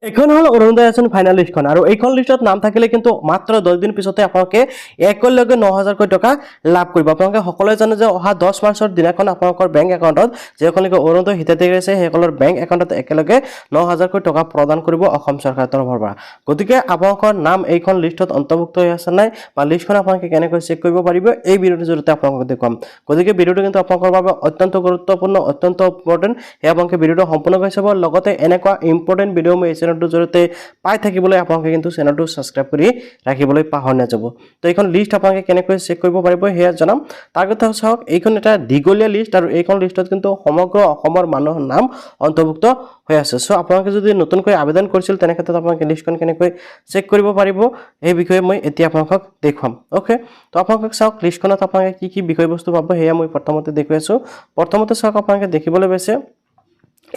এখন হল অৰুণোদয় আঁচনি ফাইনেল লিষ্টখন আৰু এইখন লিষ্টত নাম থাকিলে কিন্তু মাত্ৰ 10 দিন পিছতে আপোনালোকে একেলগে 9000 টকা লাভ কৰিব। আপোনালোকে সকলোৱে জানে যে অহা 10 মাৰ্চৰ দিনাখন আপোনালোকৰ বেংক একাউণ্টত যেখনলৈকে অৰুণোদয় হিতাধিকাৰী আছে সেইসকলৰ বেংক একাউণ্টত একেলগে 9000 টকা প্ৰদান কৰিব অসম চৰকাৰৰ তৰফৰ পৰা। গতিকে আপোনালোকৰ নাম এইখন লিষ্টত অন্তৰ্ভুক্ত হৈ আছে নাই বা লিষ্টখন আপোনালোকে কেনেকৈ চেক কৰিব পাৰিব এই ভিডিঅ'টোৰ জৰিয়তে আপোনালোকক দেখুৱাম। গতিকে ভিডিঅ'টো কিন্তু আপোনালোকৰ বাবে অত্যন্ত গুৰুত্বপূৰ্ণ, অত্যন্ত ইম্পৰ্টেণ্ট। সেই আপোনালোকে ভিডিঅ'টো সম্পূৰ্ণকৈ চাব, লগতে এনেকুৱা ইম্পৰ্টেণ্ট ভিডিঅ' মই চেনেলটোৰ জৰিয়তে পাই থাকিবলৈ আপোনালোকে কিন্তু চেনেলটো সাবস্ক্ৰাইব কৰি ৰাখিবলৈ পাহৰি নাযাব। তো এইখন লিষ্ট আপোনালোকে কেনেকৈ চেক কৰিব পাৰিব সেয়া জনাম। তাৰ কথা চাওক, এইখন এটা দীঘলীয়া লিষ্ট আৰু এইখন লিষ্টত কিন্তু সমগ্ৰ অসমৰ মানুহৰ নাম অন্তৰ্ভুক্ত হৈ আছে। সো আপোনালোকে যদি নতুনকৈ আবেদন কৰিছিল তেনে ক্ষেত্ৰত আপোনালোকে লিষ্টখন কেনেকৈ চেক কৰিব পাৰিব এই বিষয়ে মই এতিয়া আপোনালোকক দেখুৱাম। ওকে, তো আপোনালোকে চাওক লিষ্টখনত আপোনালোকে কি কি বিষয়বস্তু পাব সেয়া মই প্ৰথমতে দেখুৱাই আছো। প্ৰথমতে চাওক, আপোনালোকে দেখিবলৈ পাইছে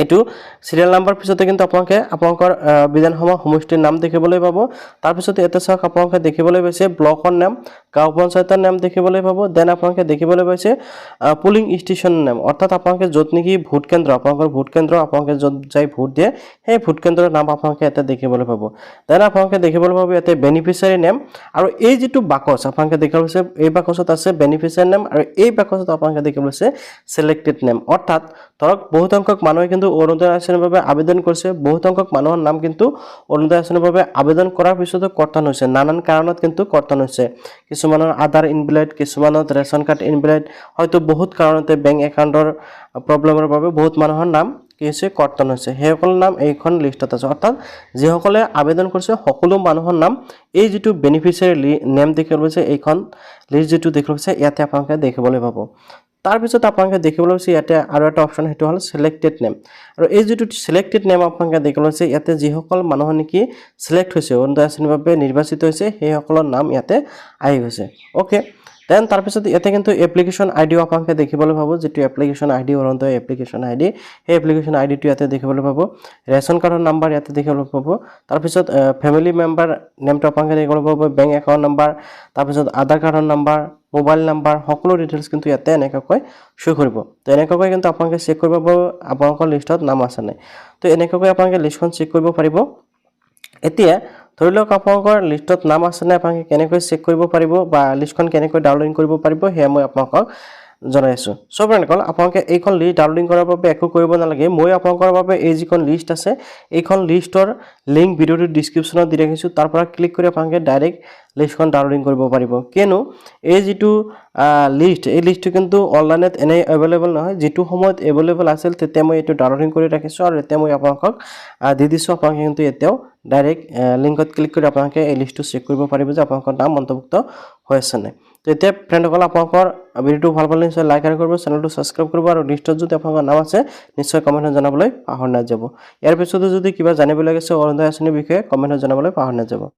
এইটো সিৰিয়াল নাম্বাৰ পিছতে কিন্তু আপোনালোকৰ বিধানসভা সমষ্টিৰ নাম দেখিবলৈ পাব। তাৰপিছত ইয়াতে চাওক, আপোনালোকে দেখিবলৈ পাইছে ব্লকৰ নাম, গাঁও পঞ্চায়তৰ নাম দেখিবলৈ পাব। দেন আপোনালোকে দেখিবলৈ পাইছে পুলিং ষ্টেচনৰ নাম, অৰ্থাৎ আপোনালোকে য'ত নেকি ভোট কেন্দ্ৰ, আপোনালোকৰ ভোট কেন্দ্ৰ, আপোনালোকে য'ত যাই ভোট দিয়ে সেই ভোট কেন্দ্ৰৰ নাম আপোনালোকে ইয়াতে দেখিবলৈ পাব। দেন আপোনালোকে দেখিবলৈ পাব ইয়াতে বেনিফিচিয়াৰী নেম, আৰু এই যিটো বাকচ আপোনালোকে দেখিবলৈ পাইছে এই বাকচত আছে বেনিফিচিয়াৰী নেম, আৰু এই বাকচত আপোনালোকে দেখিবলৈ পাইছে সিলেক্টেড নেম। অৰ্থাৎ ধৰক বহুত সংখ্যক মানুহে কিন্তু অৰুণোদয় আঁচনিৰ বাবে আবেদন কৰিছে, বহুত সংখ্যক মানুহৰ নাম কিন্তু অৰুণোদয় আঁচনিৰ বাবে আবেদন কৰাৰ পিছতো কৰ্তন হৈছে, নানান কাৰণত কিন্তু কৰ্তন হৈছে। কিছুমানৰ আধাৰ ইনভেলিড, কিছুমানৰ ৰেচন কাৰ্ড ইনভেলিড, হয়তো বহুত কাৰণতে বেংক একাউণ্টৰ প্ৰব্লেমৰ বাবে বহুত মানুহৰ নাম কি হৈছে কৰ্তন হৈছে। সেইসকলৰ নাম এইখন লিষ্টত আছে। অৰ্থাৎ যিসকলে আবেদন কৰিছে সকলো মানুহৰ নাম এই যিটো বেনিফিচিয়াৰী নেম দেখিবলৈ পাইছে এইখন লিষ্ট যিটো দেখিবলৈ পাইছে ইয়াতে আপোনালোকে দেখিবলৈ পাব। তাৰপিছত আপোনালোকে দেখিবলৈ পাইছে ইয়াতে আৰু এটা অপশ্যন, সেইটো হ'ল সিলেক্টেড নেম। আৰু এই যিটো সিলেক্টেড নেম আপোনালোকে দেখিবলৈ পাইছে ইয়াতে যিসকল মানুহ নেকি সিলেক্ট হৈছে, অৰুণোদয় আঁচনিৰ বাবে নিৰ্বাচিত হৈছে সেইসকলৰ নাম ইয়াতে আহি গৈছে। ওকে, দেন তাৰপিছত ইয়াতে কিন্তু এপ্লিকেশ্যন আইডিও আপোনালোকে দেখিবলৈ পাব, যিটো application ID Orunodoi application ID, সেই এপ্লিকেশ্যন আইডিটো ইয়াতে দেখিবলৈ পাব। ৰেচন কাৰ্ডৰ নাম্বাৰ ইয়াতে দেখিবলৈ পাব। তাৰপিছত ফেমিলি মেম্বাৰ নেমটো আপোনালোকে দেখিবলৈ পাব, বেংক একাউণ্ট নাম্বাৰ, তাৰপিছত আধাৰ কাৰ্ডৰ নাম্বাৰ, মোবাইল নাম্বাৰ, সকলো ডিটেইলছ কিন্তু ইয়াতে এনেকুৱাকৈ শ্ব' কৰিব। তো এনেকুৱাকৈ কিন্তু আপোনালোকে চেক কৰিব পাৰিব আপোনালোকৰ লিষ্টত নাম আছে নাই। তো এনেকুৱাকৈ আপোনালোকে লিষ্টখন চেক কৰিব পাৰিব। এতিয়া ধৰি লওক আপোনালোকৰ লিষ্টত নাম আছে নাই আপোনালোকে কেনেকৈ চেক কৰিব পাৰিব বা লিষ্টখন কেনেকৈ ডাউনলোড কৰিব পাৰিব সেয়া মই আপোনালোকক জনাই আছো। সো ফ্ৰেণ্ডসকল, আপোনালোকে এইখন লিষ্ট ডাউনলোডিং কৰাৰ বাবে একো কৰিব নালাগে। মই আপোনালোকৰ বাবে এই যিখন লিষ্ট আছে এইখন লিষ্টৰ লিংক ভিডিঅ'টোৰ ডিছক্ৰিপশ্যনত দি ৰাখিছোঁ, তাৰ পৰা ক্লিক কৰি আপোনালোকে ডাইৰেক্ট লিষ্টখন ডাউনলোডিং কৰিব পাৰিব। কিয়নো এই যিটো লিষ্ট এই লিষ্টটো কিন্তু অনলাইনত এনেই এভেইলেবল নহয়, যিটো সময়ত এভেইলেবল আছিল তেতিয়া মই এইটো ডাউনলোডিং কৰি ৰাখিছোঁ আৰু এতিয়া মই আপোনালোকক দি দিছোঁ। আপোনালোকে কিন্তু এতিয়াও ডাইৰেক্ট লিংকত ক্লিক কৰি আপোনালোকে এই লিষ্টটো চেক কৰিব পাৰিব যে আপোনালোকৰ নাম অন্তৰ্ভুক্ত হৈ আছে নাই। তো এতিয়া ফ্ৰেণ্ডসকল, আপোনালোকৰ ভিডিঅ'টো ভাল পালে নিশ্চয় লাইক আৰু কৰিব, চেনেলটো ছাবস্ক্ৰাইব কৰিব, আৰু লিষ্টত যদি আপোনালোকৰ নাম আছে নিশ্চয় কমেণ্টত জনাবলৈ পাহৰি নাযাব। ইয়াৰ পিছতো যদি কিবা জানিবলগীয়া আছে অৰুণোদয় আঁচনিৰ বিষয়ে কমেণ্টত জনাবলৈ পাহৰি নাযাব।